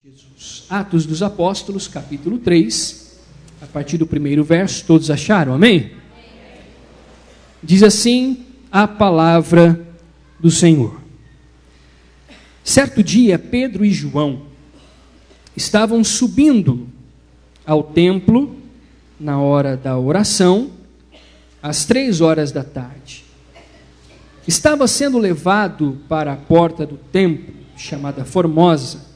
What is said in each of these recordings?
Jesus. Atos dos Apóstolos, capítulo 3, a partir do primeiro verso, todos acharam? Amém? Diz assim a palavra do Senhor. Certo dia, Pedro e João estavam subindo ao templo na hora da oração, às 3 da tarde. Estava sendo levado para a porta do templo, chamada Formosa,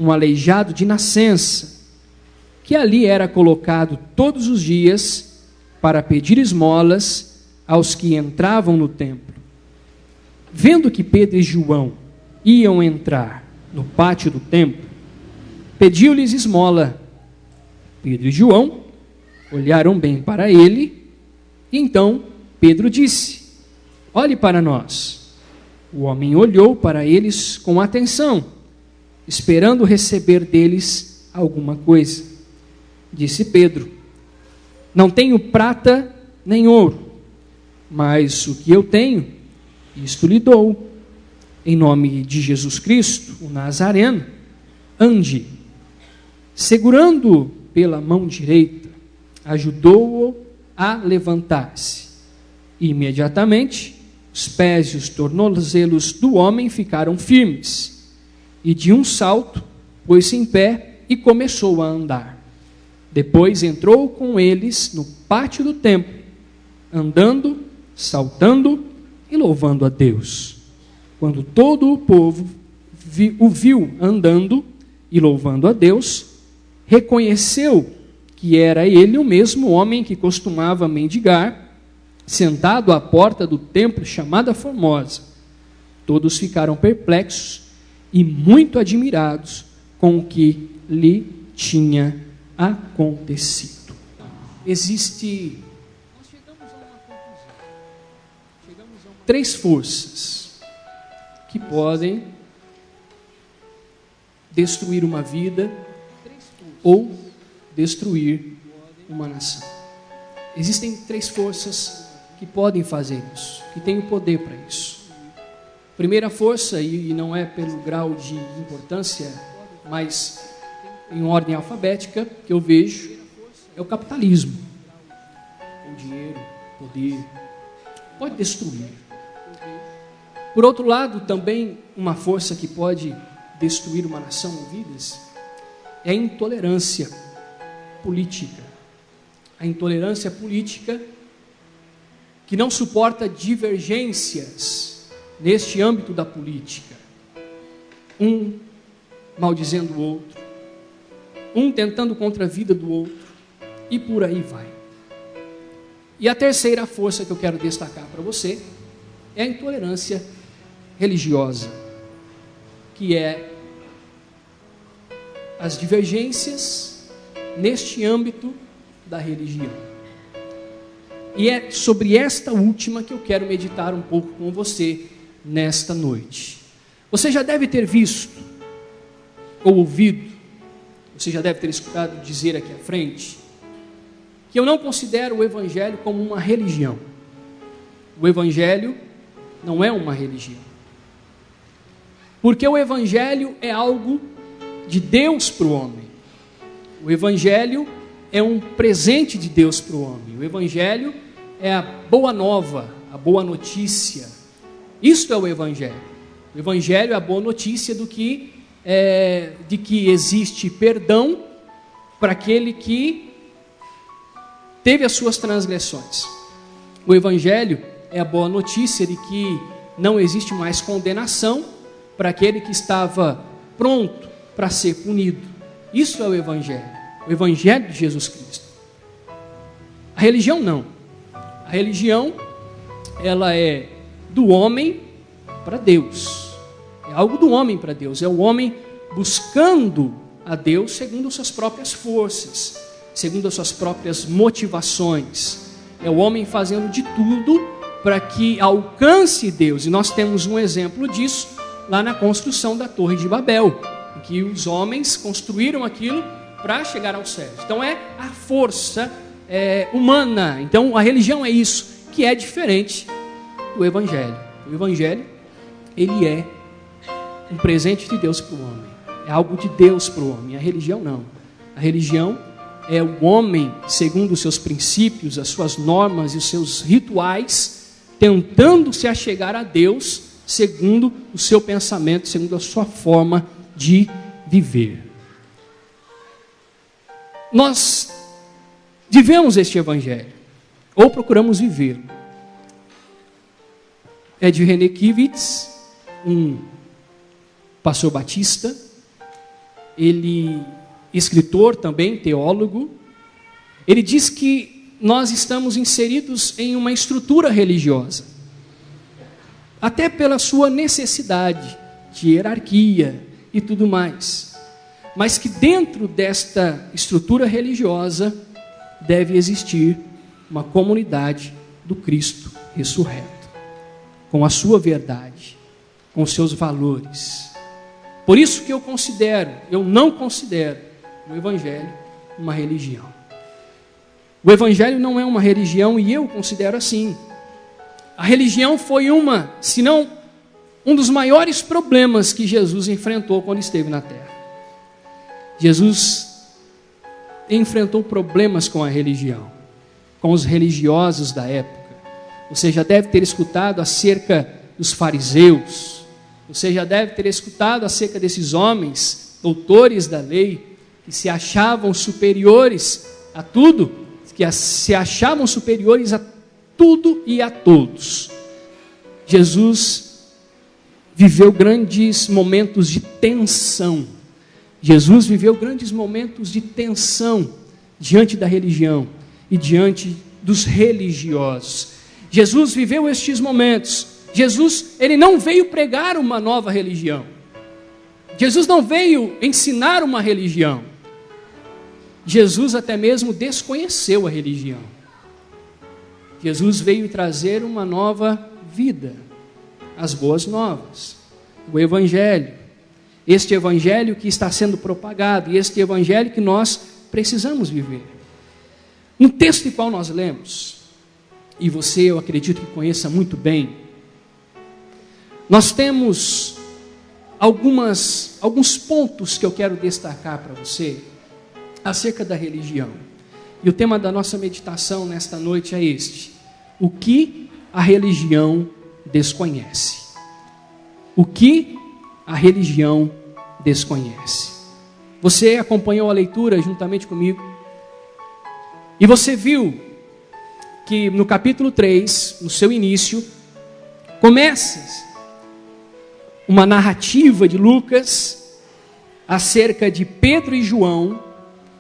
um aleijado de nascença, que ali era colocado todos os dias para pedir esmolas aos que entravam no templo. Vendo que Pedro e João iam entrar no pátio do templo, pediu-lhes esmola. Pedro e João olharam bem para ele, e então Pedro disse: olhe para nós. O homem olhou para eles com atenção, esperando receber deles alguma coisa. Disse Pedro: não tenho prata nem ouro, mas o que eu tenho, isto lhe dou. Em nome de Jesus Cristo, o Nazareno, ande. Segurando-o pela mão direita, ajudou-o a levantar-se. Imediatamente, os pés e os tornozelos do homem ficaram firmes, e de um salto pôs-se em pé e começou a andar. Depois entrou com eles no pátio do templo, andando, saltando e louvando a Deus. Quando todo o povo o viu andando e louvando a Deus, reconheceu que era ele o mesmo homem que costumava mendigar, sentado à porta do templo chamada Formosa. Todos ficaram perplexos e muito admirados com o que lhe tinha acontecido. Nós chegamos a uma conclusão. 3 forças que podem destruir uma vida ou destruir uma nação. Existem 3 forças que podem fazer isso, que têm o poder para isso. Primeira força, e não é pelo grau de importância, mas em ordem alfabética, que eu vejo, é o capitalismo. O dinheiro, o poder, pode destruir. Por outro lado, também uma força que pode destruir uma nação ou vidas é a intolerância política. A intolerância política que não suporta divergências neste âmbito da política. Um maldizendo o outro, um tentando contra a vida do outro, e por aí vai. E a terceira força que eu quero destacar para você é a intolerância religiosa, que é as divergências neste âmbito da religião. E é sobre esta última que eu quero meditar um pouco com você nesta noite. Você já deve ter visto ou ouvido, você já deve ter escutado dizer aqui à frente, que eu não considero o Evangelho como uma religião. O Evangelho não é uma religião. Porque o Evangelho é algo de Deus para o homem. O Evangelho é um presente de Deus para o homem. O Evangelho é a boa nova, a boa notícia. Isto é o Evangelho. O Evangelho é a boa notícia de que existe perdão para aquele que teve as suas transgressões. O Evangelho é a boa notícia de que não existe mais condenação para aquele que estava pronto para ser punido. Isso é o Evangelho de Jesus Cristo. A religião não. A religião, ela é do homem para Deus. É algo do homem para Deus. É o homem buscando a Deus segundo as suas próprias forças, segundo as suas próprias motivações. É o homem fazendo de tudo para que alcance Deus. E nós temos um exemplo disso lá na construção da Torre de Babel, em que os homens construíram aquilo para chegar ao céu. Então é a força humana. Então a religião é isso, que é diferente do Evangelho. O Evangelho, ele é um presente de Deus para o homem. é algo de Deus para o homem. A religião não. A religião é o homem, segundo os seus princípios, as suas normas e os seus rituais, tentando se achegar a Deus, segundo o seu pensamento, segundo a sua forma de viver. Nós vivemos este evangelho, ou procuramos vivê-lo. É de René Kivitz, um pastor batista, ele escritor também, teólogo. Ele diz que nós estamos inseridos em uma estrutura religiosa, até pela sua necessidade de hierarquia e tudo mais, mas que dentro desta estrutura religiosa deve existir uma comunidade do Cristo ressurreto, com a sua verdade, com os seus valores. Por isso que eu não considero o Evangelho uma religião. O Evangelho não é uma religião e eu considero assim. A religião foi se não um dos maiores problemas que Jesus enfrentou quando esteve na terra. Jesus enfrentou problemas com a religião, com os religiosos da época. Você já deve ter escutado acerca dos fariseus, você já deve ter escutado acerca desses homens, doutores da lei, que se achavam superiores a tudo, que se achavam superiores a tudo e a todos. Jesus viveu grandes momentos de tensão. Jesus viveu grandes momentos de tensão diante da religião e diante dos religiosos. Jesus viveu estes momentos. Jesus, ele não veio pregar uma nova religião. Jesus não veio ensinar uma religião. Jesus até mesmo desconheceu a religião. Jesus veio trazer uma nova vida, as boas novas, o Evangelho. Este Evangelho que está sendo propagado e este Evangelho que nós precisamos viver. No texto em qual nós lemos, e você eu acredito que conheça muito bem, nós temos alguns pontos que eu quero destacar para você acerca da religião. E o tema da nossa meditação nesta noite é este: o que a religião desconhece. O que a religião desconhece. Você acompanhou a leitura juntamente comigo e você viu que no capítulo 3, no seu início, começa uma narrativa de Lucas acerca de Pedro e João,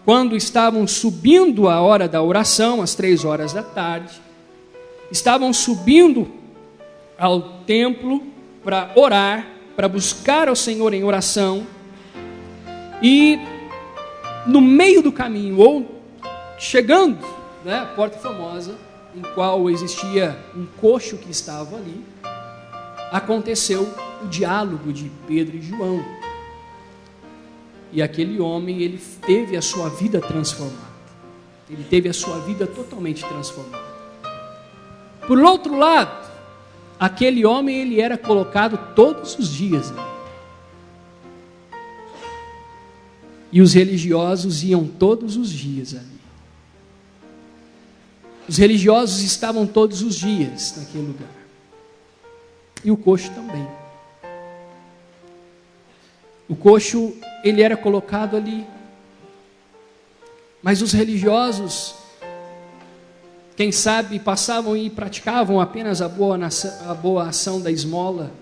quando estavam subindo a hora da oração, às 3 horas da tarde, estavam subindo ao templo para orar, para buscar ao Senhor em oração, e no meio do caminho, ou chegando, a porta famosa, em qual existia um coxo que estava ali, aconteceu o diálogo de Pedro e João. E aquele homem, ele teve a sua vida transformada. Ele teve a sua vida totalmente transformada. Por outro lado, aquele homem, ele era colocado todos os dias ali. E os religiosos iam todos os dias ali. Os religiosos estavam todos os dias naquele lugar. E o coxo também. O coxo, ele era colocado ali. Mas os religiosos, quem sabe, passavam e praticavam apenas a boa ação da esmola,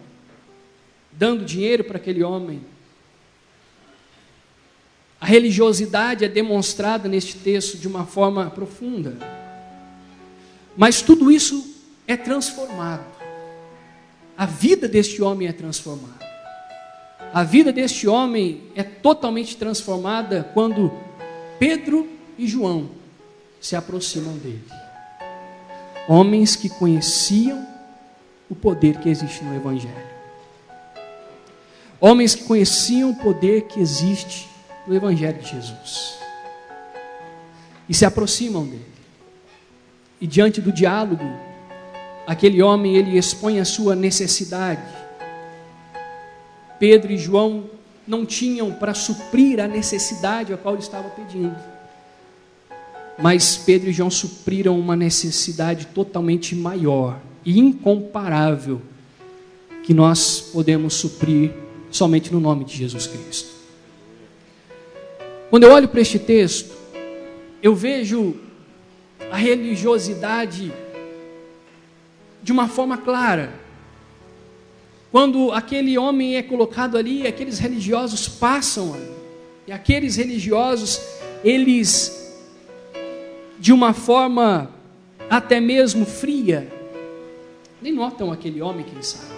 dando dinheiro para aquele homem. A religiosidade é demonstrada neste texto de uma forma profunda. Mas tudo isso é transformado. A vida deste homem é transformada. A vida deste homem é totalmente transformada quando Pedro e João se aproximam dele. Homens que conheciam o poder que existe no Evangelho. Homens que conheciam o poder que existe no Evangelho de Jesus. E se aproximam dele. E diante do diálogo, aquele homem, ele expõe a sua necessidade. Pedro e João não tinham para suprir a necessidade a qual ele estava pedindo. Mas Pedro e João supriram uma necessidade totalmente maior e incomparável, que nós podemos suprir somente no nome de Jesus Cristo. Quando eu olho para este texto, eu vejo a religiosidade de uma forma clara. Quando aquele homem é colocado ali, aqueles religiosos passam ali, e aqueles religiosos, eles, de uma forma até mesmo fria, nem notam aquele homem, quem sabe,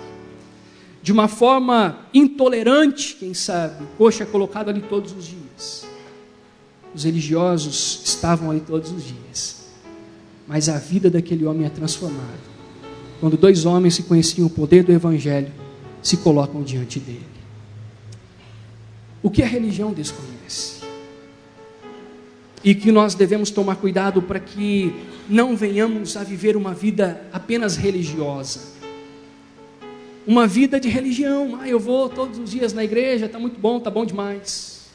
de uma forma intolerante, quem sabe, o coxo é colocado ali todos os dias. Os religiosos estavam ali todos os dias, mas a vida daquele homem é transformada quando dois homens que conheciam o poder do Evangelho se colocam diante dele. O que a religião desconhece? E que nós devemos tomar cuidado para que não venhamos a viver uma vida apenas religiosa. Uma vida de religião. Eu vou todos os dias na igreja, está muito bom, está bom demais.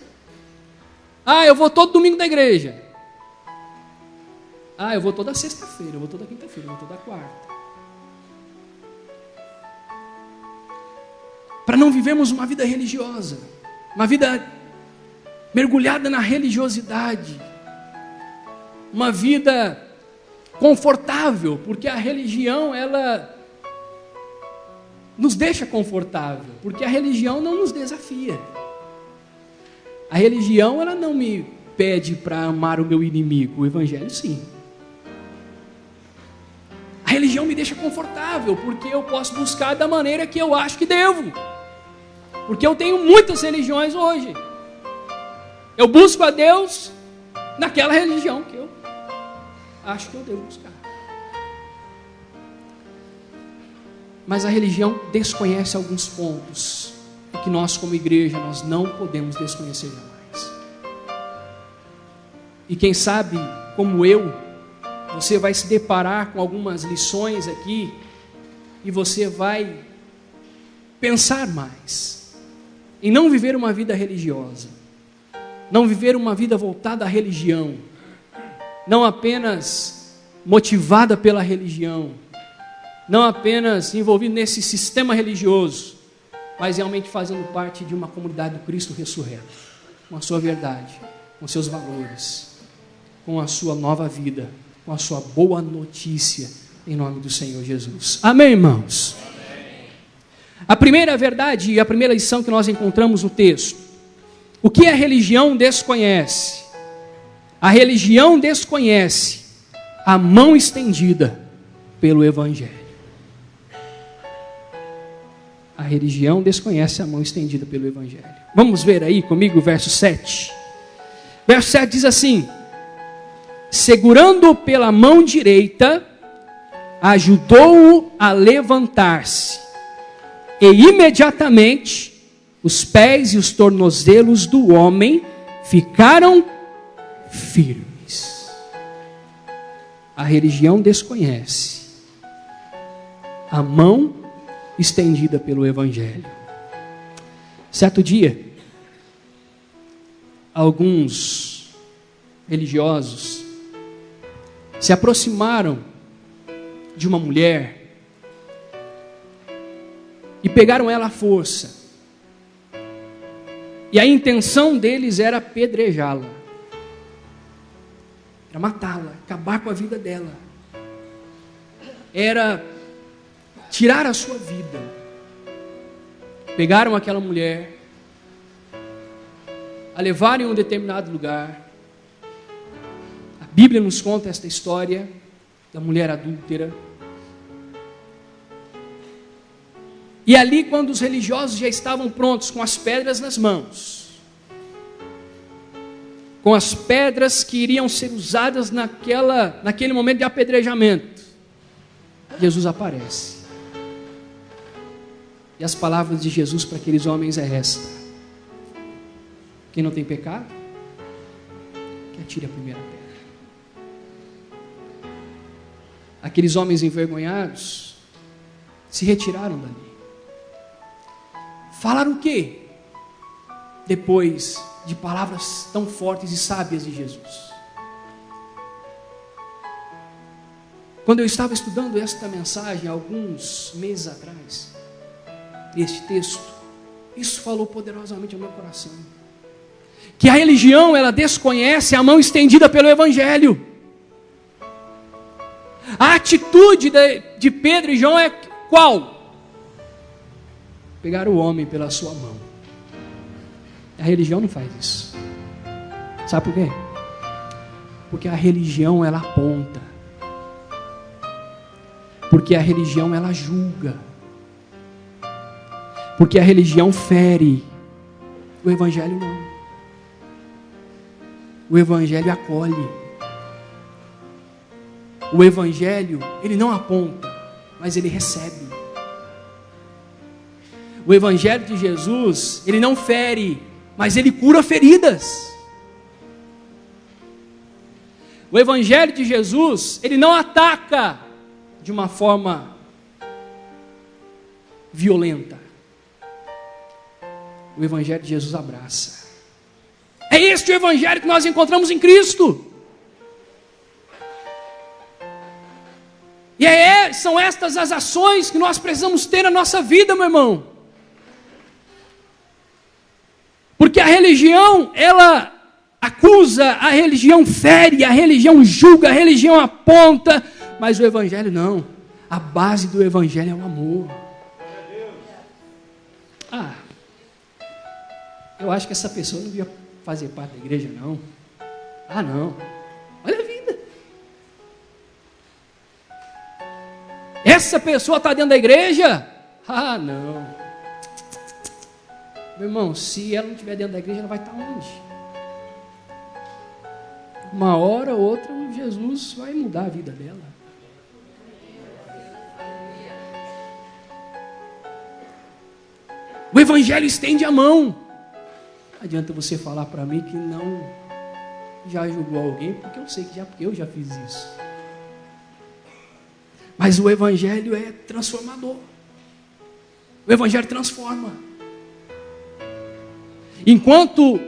Eu vou todo domingo na igreja. Eu vou toda sexta-feira, eu vou toda quinta-feira, eu vou toda quarta. Para não vivermos uma vida religiosa, uma vida mergulhada na religiosidade, uma vida confortável, porque a religião, ela nos deixa confortável, porque a religião não nos desafia. A religião, ela não me pede para amar o meu inimigo, o Evangelho sim. A religião me deixa confortável, porque eu posso buscar da maneira que eu acho que devo. Porque eu tenho muitas religiões hoje. Eu busco a Deus naquela religião que eu acho que eu devo buscar. Mas a religião desconhece alguns pontos que nós como igreja nós não podemos desconhecer jamais. E quem sabe, como eu, você vai se deparar com algumas lições aqui e você vai pensar mais em não viver uma vida religiosa, não viver uma vida voltada à religião, não apenas motivada pela religião, não apenas envolvido nesse sistema religioso, mas realmente fazendo parte de uma comunidade do Cristo ressurreto, com a sua verdade, com seus valores, com a sua nova vida, com a sua boa notícia, em nome do Senhor Jesus. Amém, irmãos? Amém. A primeira verdade e a primeira lição que nós encontramos no texto: o que a religião desconhece? A religião desconhece a mão estendida pelo Evangelho. A religião desconhece a mão estendida pelo Evangelho. Vamos ver aí comigo o verso 7. Verso 7 diz assim: segurando-o pela mão direita, ajudou-o a levantar-se, e imediatamente os pés e os tornozelos do homem ficaram firmes. A religião desconhece a mão estendida pelo Evangelho. Certo dia, alguns religiosos se aproximaram de uma mulher e pegaram ela à força. E a intenção deles era apedrejá-la, era matá-la, acabar com a vida dela, era tirar a sua vida. Pegaram aquela mulher, a levaram em um determinado lugar. A Bíblia nos conta esta história da mulher adúltera. E ali, quando os religiosos já estavam prontos, com as pedras nas mãos, com as pedras que iriam ser usadas naquele momento de apedrejamento, Jesus aparece. E as palavras de Jesus para aqueles homens é esta: quem não tem pecado, que atire a primeira pedra. Aqueles homens envergonhados se retiraram dali. Falaram o quê? depois de palavras tão fortes e sábias de Jesus. Quando eu estava estudando esta mensagem alguns meses atrás, este texto, isso falou poderosamente ao meu coração. Que a religião, ela desconhece a mão estendida pelo Evangelho. A atitude de Pedro e João é qual? Pegar o homem pela sua mão. A religião não faz isso. Sabe por quê? Porque a religião, ela aponta. Porque a religião, ela julga. Porque a religião fere. O Evangelho não. O Evangelho acolhe. O Evangelho, ele não aponta, mas ele recebe. O Evangelho de Jesus, ele não fere, mas ele cura feridas. O Evangelho de Jesus, ele não ataca de uma forma violenta. O Evangelho de Jesus abraça. É este o Evangelho que nós encontramos em Cristo. E são estas as ações que nós precisamos ter na nossa vida, meu irmão. Porque a religião, ela acusa, a religião fere, a religião julga, a religião aponta, mas o Evangelho não. A base do Evangelho é o amor. Eu acho que essa pessoa não devia fazer parte da igreja, não. Não. Olha a vida. Essa pessoa está dentro da igreja? Não. Meu irmão, se ela não estiver dentro da igreja, ela vai estar onde? Uma hora ou outra, Jesus vai mudar a vida dela. O Evangelho estende a mão. Não adianta você falar para mim que não já julgou alguém, porque eu sei que porque eu já fiz isso. Mas o Evangelho é transformador. O Evangelho transforma. Enquanto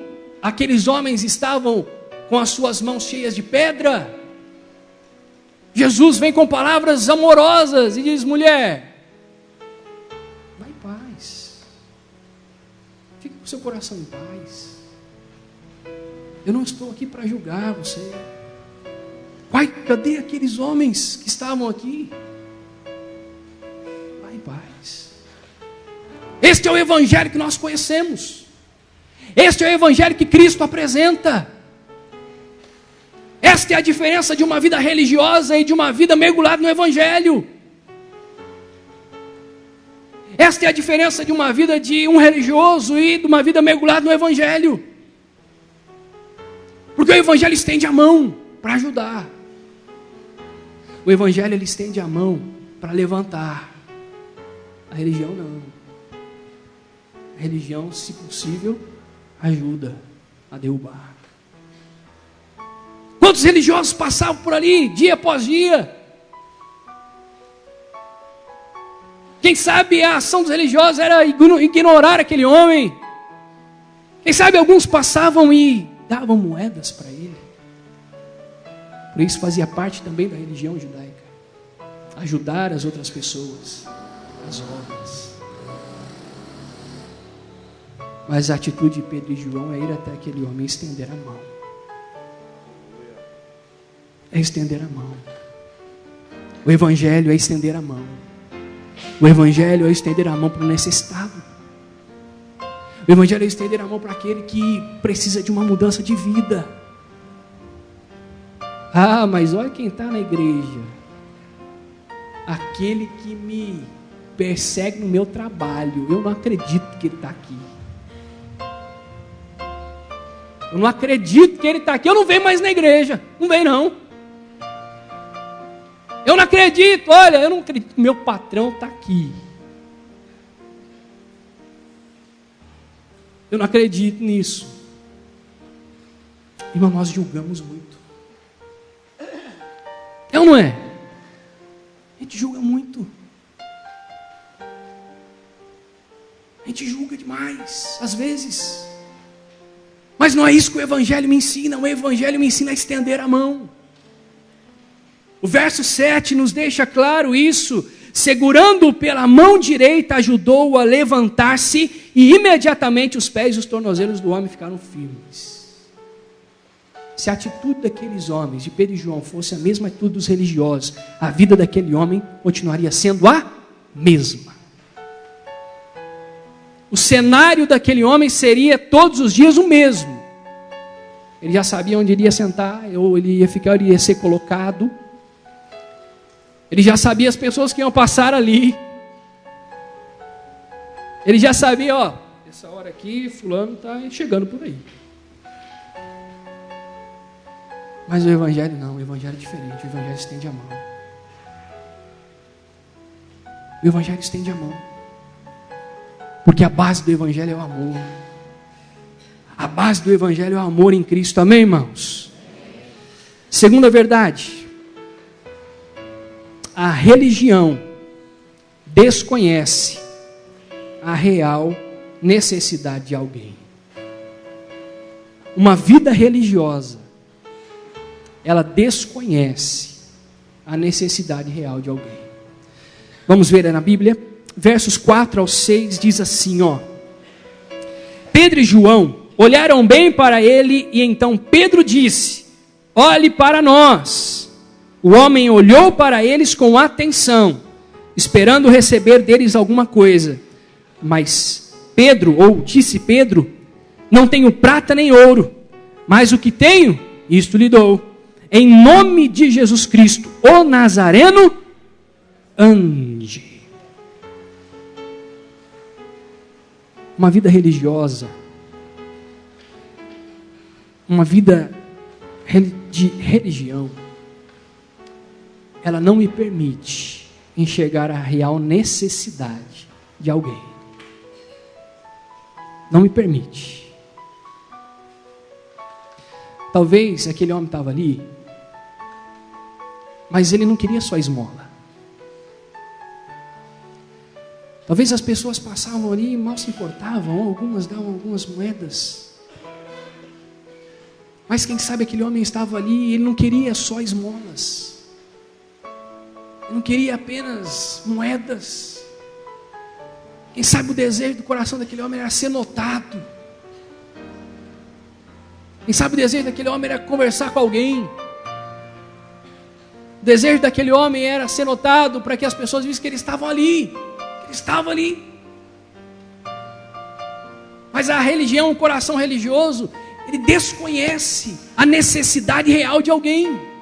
aqueles homens estavam com as suas mãos cheias de pedra, Jesus vem com palavras amorosas e diz: mulher, vai em paz. Fique com seu coração em paz. Eu não estou aqui para julgar você. Cadê aqueles homens que estavam aqui? Vai em paz. Este é o Evangelho que nós conhecemos. Este é o Evangelho que Cristo apresenta. Esta é a diferença de uma vida religiosa e de uma vida mergulhada no Evangelho. Esta é a diferença de uma vida de um religioso e de uma vida mergulhada no Evangelho. Porque o Evangelho estende a mão para ajudar. O Evangelho, ele estende a mão para levantar. A religião não. A religião, se possível, ajuda a derrubar. Quantos religiosos passavam por ali, dia após dia? Quem sabe a ação dos religiosos era ignorar aquele homem. Quem sabe alguns passavam e davam moedas para ele. Por isso fazia parte também da religião judaica. Ajudar as outras pessoas, as obras. Mas a atitude de Pedro e João é ir até aquele homem e estender a mão. É estender a mão. O Evangelho é estender a mão. O Evangelho é estender a mão para o necessitado. O Evangelho é estender a mão para aquele que precisa de uma mudança de vida. Mas olha quem está na igreja. Aquele que me persegue no meu trabalho. Eu não acredito que ele está aqui. Eu não acredito que ele está aqui. Eu não venho mais na igreja. Não venho não. Eu não acredito. Olha, eu não acredito que meu patrão está aqui. Eu não acredito nisso. Irmão, nós julgamos muito. É ou não é? A gente julga muito. A gente julga demais. Às vezes, Mas não é isso que o Evangelho me ensina. O Evangelho me ensina a estender a mão. O verso 7 nos deixa claro isso. Segurando-o pela mão direita, ajudou-o a levantar-se, e imediatamente os pés e os tornozelos do homem ficaram firmes. Se a atitude daqueles homens, de Pedro e João, fosse a mesma atitude dos religiosos, a vida daquele homem continuaria sendo a mesma. O cenário daquele homem seria todos os dias o mesmo. Ele já sabia onde iria sentar, ou ele ia ficar, ele ia ser colocado. Ele já sabia as pessoas que iam passar ali. Ele já sabia, ó, essa hora aqui, fulano está chegando por aí. Mas o Evangelho não, o Evangelho é diferente, o Evangelho estende a mão. O Evangelho estende a mão. Porque a base do Evangelho é o amor. A base do Evangelho é o amor em Cristo, amém, irmãos? Segunda verdade. A religião desconhece a real necessidade de alguém. Uma vida religiosa, ela desconhece a necessidade real de alguém. Vamos ver na Bíblia, versos 4 ao 6, diz assim, ó. Pedro e João olharam bem para ele, e então Pedro disse, olhe para nós. O homem olhou para eles com atenção, esperando receber deles alguma coisa. Mas Pedro, ou disse Pedro, não tenho prata nem ouro, mas o que tenho, isto lhe dou. Em nome de Jesus Cristo, o Nazareno, ande. Uma vida religiosa, uma vida de religião, ela não me permite enxergar a real necessidade de alguém. Não me permite. Talvez aquele homem estava ali, mas ele não queria só esmola. Talvez as pessoas passavam ali e mal se importavam, algumas davam algumas moedas. Mas quem sabe aquele homem estava ali e ele não queria só esmolas. Ele não queria apenas moedas. Quem sabe o desejo do coração daquele homem era ser notado. Quem sabe o desejo daquele homem era conversar com alguém. O desejo daquele homem era ser notado para que as pessoas vissem que ele estava ali. Ele estava ali. Mas a religião, o coração religioso, ele desconhece a necessidade real de alguém.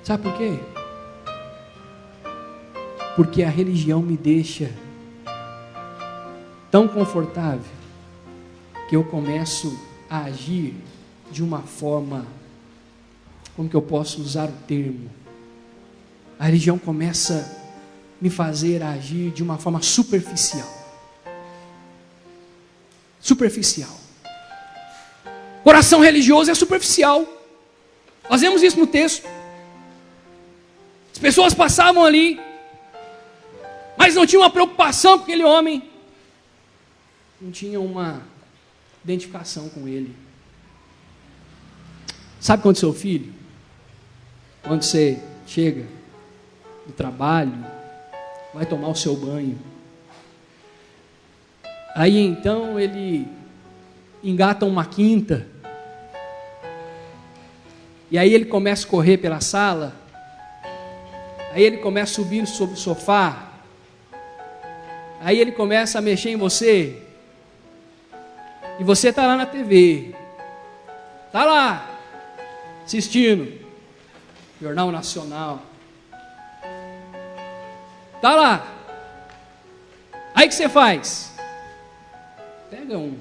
Sabe por quê? Porque a religião me deixa tão confortável que eu começo a agir de uma forma, como que eu posso usar o termo? A religião começa a me fazer agir de uma forma superficial. Superficial. Coração religioso é superficial. Nós vemos isso no texto. As pessoas passavam ali, mas não tinham uma preocupação com aquele homem. Não tinham uma identificação com ele. Sabe quando seu filho, quando você chega do trabalho, vai tomar o seu banho, aí então ele engata uma quinta, e aí ele começa a correr pela sala, aí ele começa a subir sobre o sofá, aí ele começa a mexer em você, e você está lá na TV, está lá, assistindo, Jornal Nacional, está lá, aí o que você faz? Pega um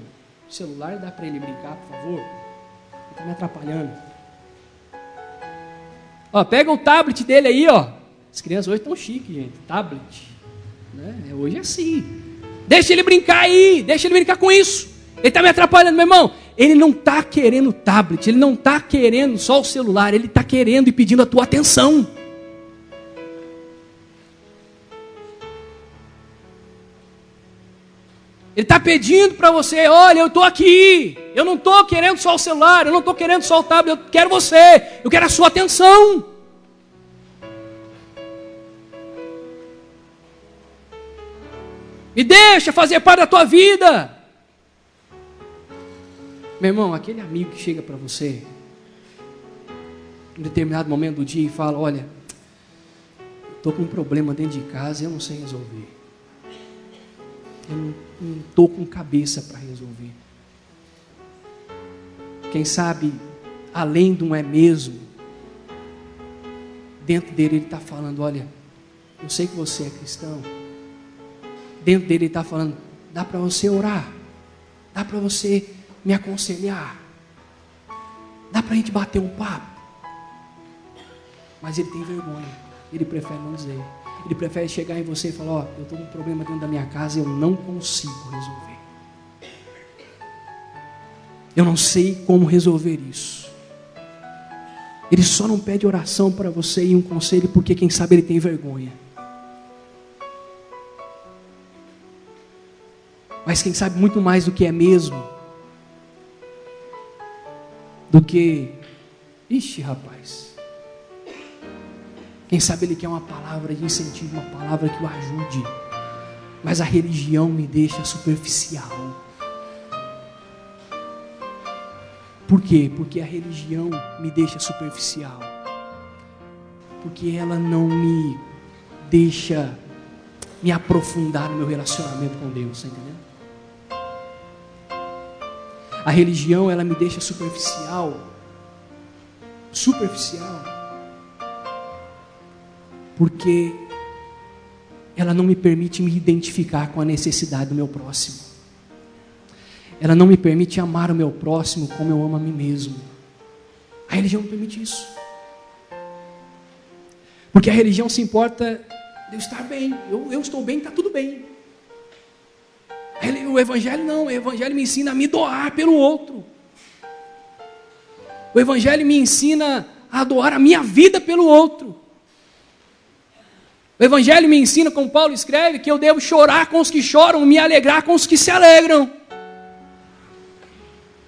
celular e dá para ele brincar, por favor, ele está me atrapalhando. Ó, pega o tablet dele aí, ó, as crianças hoje estão chiques, gente, tablet, né? Hoje é assim, deixa ele brincar aí, deixa ele brincar com isso. Ele está me atrapalhando, meu irmão. Ele não está querendo tablet, ele não está querendo só o celular, ele está querendo e pedindo a tua atenção. Ele está pedindo para você: olha, eu estou aqui, eu não estou querendo só o celular, eu não estou querendo só o tablet, eu quero você, eu quero a sua atenção. Me deixa fazer parte da tua vida. Meu irmão, aquele amigo que chega para você em determinado momento do dia e fala: olha, estou com um problema dentro de casa e eu não sei resolver. Eu não estou com cabeça para resolver. Quem sabe, além do é mesmo, dentro dele ele está falando: olha, eu sei que você é cristão. Dentro dele ele está falando: dá para você orar, dá para você me aconselhar, dá para a gente bater um papo. Mas ele tem vergonha, ele prefere não dizer. Ele prefere chegar em você e falar: ó, eu estou com um problema dentro da minha casa e eu não consigo resolver. Eu não sei como resolver isso. Ele só não pede oração para você e um conselho porque quem sabe ele tem vergonha. Mas quem sabe muito mais do que é mesmo, do que, ixi rapaz, quem sabe ele quer uma palavra de incentivo, uma palavra que o ajude, mas a religião me deixa superficial. Por quê? Porque a religião me deixa superficial, porque ela não me deixa me aprofundar no meu relacionamento com Deus, está entendendo? A religião, ela me deixa superficial, porque ela não me permite me identificar com a necessidade do meu próximo. Ela não me permite amar o meu próximo como eu amo a mim mesmo. A religião não permite isso. Porque a religião se importa de eu estar bem. Eu estou bem, está tudo bem. O Evangelho não, o Evangelho me ensina a me doar pelo outro. O Evangelho me ensina a doar a minha vida pelo outro. O Evangelho me ensina, como Paulo escreve, que eu devo chorar com os que choram, me alegrar com os que se alegram.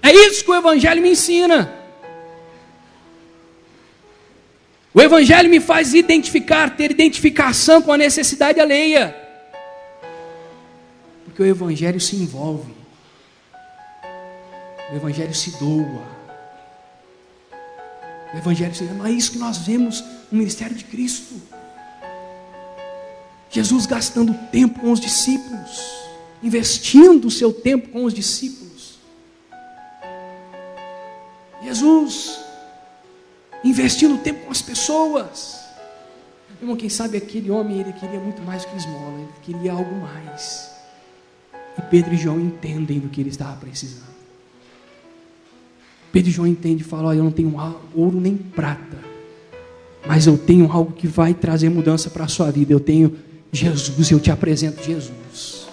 É isso que o Evangelho me ensina. O Evangelho me faz identificar, ter identificação com a necessidade alheia. Porque o Evangelho se envolve. O Evangelho se doa. O Evangelho se... Não é isso que nós vemos no ministério de Cristo. Jesus gastando tempo com os discípulos, investindo o seu tempo com os discípulos. Jesus investindo tempo com as pessoas. Irmão, quem sabe aquele homem, ele queria muito mais do que esmola, ele queria algo mais. E Pedro e João entendem do que ele estava precisando. Pedro e João entendem e falam: olha, eu não tenho ouro nem prata, mas eu tenho algo que vai trazer mudança para a sua vida. Eu tenho Jesus, eu te apresento Jesus.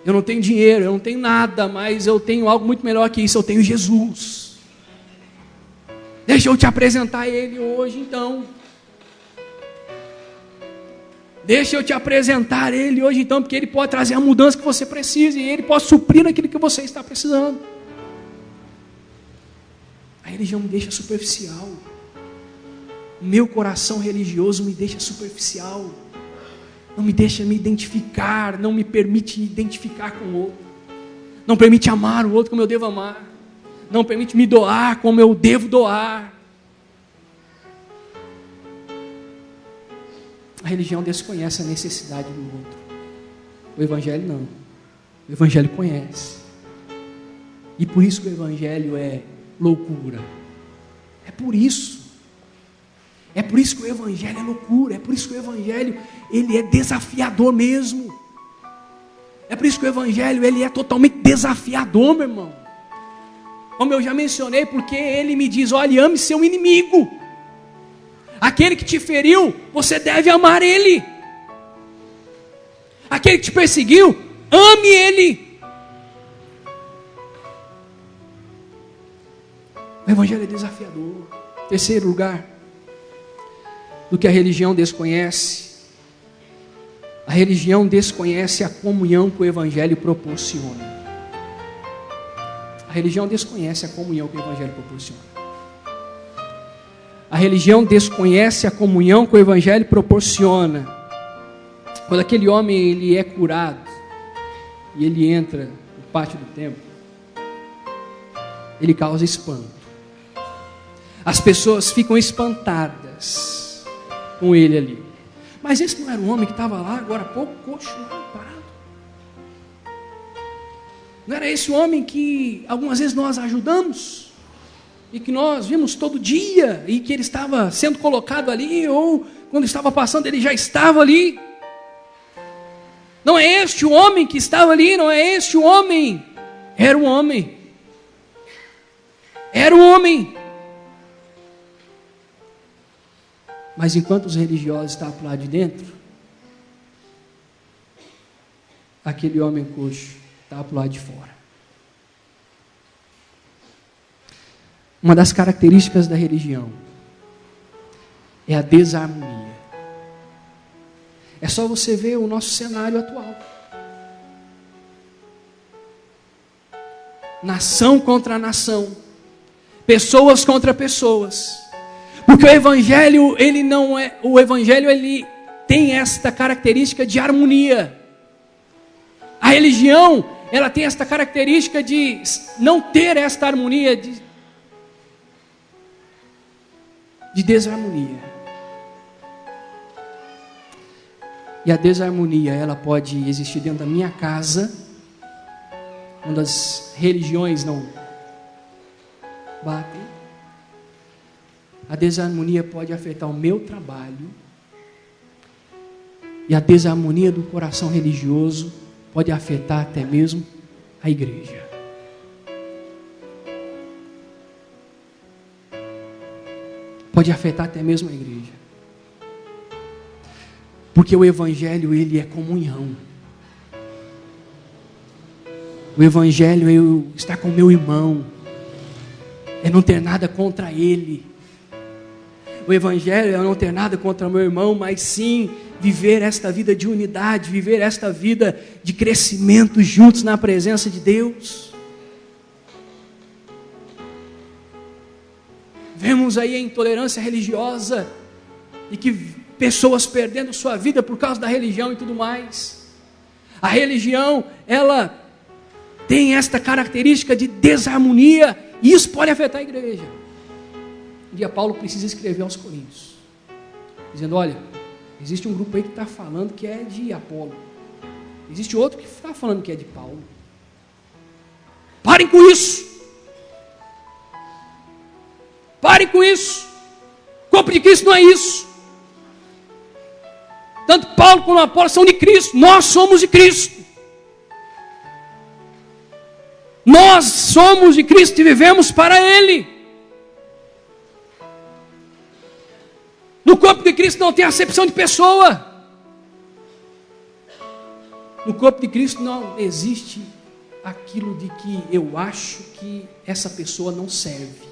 Eu não tenho dinheiro, eu não tenho nada, mas eu tenho algo muito melhor que isso, eu tenho Jesus. Deixa eu te apresentar Ele hoje então. Deixa eu te apresentar Ele hoje então, porque Ele pode trazer a mudança que você precisa, e Ele pode suprir aquilo que você está precisando. A religião me deixa superficial. O meu coração religioso me deixa superficial. Não me deixa me identificar, não me permite me identificar com o outro. Não permite amar o outro como eu devo amar. Não permite me doar como eu devo doar. A religião desconhece a necessidade do outro. O Evangelho não. O Evangelho conhece. E por isso que o Evangelho é loucura. É por isso. É por isso que o Evangelho é loucura. É por isso que o Evangelho, ele é desafiador mesmo. É por isso que o Evangelho, ele é totalmente desafiador, meu irmão. Como eu já mencionei, porque ele me diz: olha, ame seu inimigo. Aquele que te feriu, você deve amar ele. Aquele que te perseguiu, ame ele. O Evangelho é desafiador. Terceiro lugar, do que a religião desconhece, A religião desconhece a comunhão que o Evangelho proporciona. A religião desconhece a comunhão que o Evangelho proporciona. A religião desconhece a comunhão que o Evangelho proporciona. Quando aquele homem ele é curado e ele entra no pátio do templo, ele causa espanto. As pessoas ficam espantadas com ele ali. Mas esse não era o homem que estava lá agora há pouco, coxo, lá parado? Não era esse o homem que algumas vezes nós ajudamos? E que nós vimos todo dia, e que ele estava sendo colocado ali, ou quando estava passando ele já estava ali? Não é este o homem que estava ali, não é este o homem. Era o homem. Era o homem. Mas enquanto os religiosos estavam por lá de dentro, aquele homem coxo estava por lá de fora. Uma das características da religião é a desarmonia. É só você ver o nosso cenário atual. Nação contra nação. Pessoas contra pessoas. Porque o Evangelho, ele tem esta característica de harmonia. A religião, ela tem esta característica de não ter esta harmonia, de desarmonia. E a desarmonia, ela pode existir dentro da minha casa, quando as religiões não batem. A desarmonia pode afetar o meu trabalho. E a desarmonia do coração religioso pode afetar até mesmo a igreja. Pode afetar até mesmo a igreja. Porque o Evangelho, ele é comunhão. O Evangelho é eu estar com meu irmão. É não ter nada contra ele. O Evangelho é não ter nada contra meu irmão, mas sim viver esta vida de unidade, viver esta vida de crescimento juntos na presença de Deus. Vemos aí a intolerância religiosa e que pessoas perdendo sua vida por causa da religião e tudo mais. A religião, ela tem esta característica de desarmonia e isso pode afetar a igreja. Um dia Paulo precisa escrever aos Coríntios, dizendo, olha, existe um grupo aí que está falando que é de Apolo. Existe outro que está falando que é de Paulo. Parem com isso. Parem com isso. O corpo de Cristo não é isso. Tanto Paulo como Apolo são de Cristo. Nós somos de Cristo. Nós somos de Cristo e vivemos para Ele. No corpo de Cristo não tem acepção de pessoa. No corpo de Cristo não existe aquilo de que eu acho que essa pessoa não serve.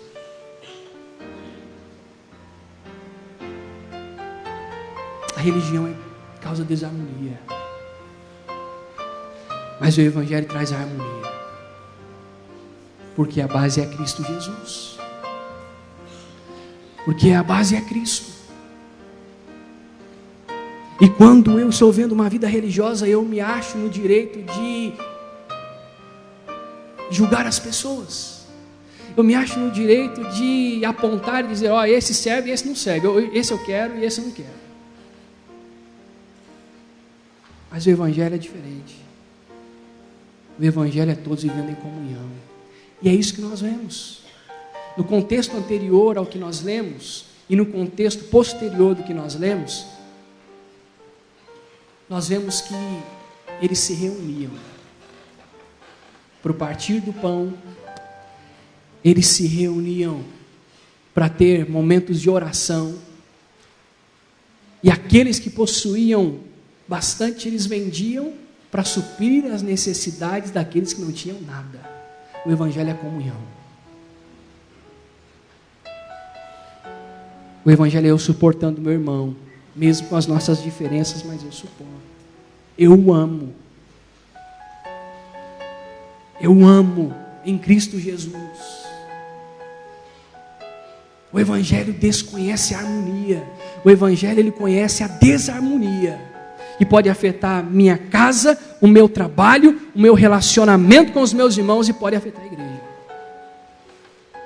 A religião causa desarmonia. Mas o Evangelho traz a harmonia. Porque a base é Cristo Jesus. Porque a base é Cristo. E quando eu estou vendo uma vida religiosa, eu me acho no direito de julgar as pessoas. Eu me acho no direito de apontar e dizer, ó, esse serve e esse não serve. Esse eu quero e esse eu não quero. Mas o Evangelho é diferente. O Evangelho é todos vivendo em comunhão. E é isso que nós vemos. No contexto anterior ao que nós lemos, e no contexto posterior do que nós lemos, nós vemos que eles se reuniam para o partir do pão, eles se reuniam para ter momentos de oração, e aqueles que possuíam bastante, eles vendiam para suprir as necessidades daqueles que não tinham nada. O Evangelho é comunhão. O Evangelho é eu suportando meu irmão, mesmo com as nossas diferenças, mas eu suporto. Eu amo. Eu amo em Cristo Jesus. O Evangelho desconhece a harmonia. O Evangelho, ele conhece a desarmonia. E pode afetar minha casa, o meu trabalho, o meu relacionamento com os meus irmãos e pode afetar a igreja.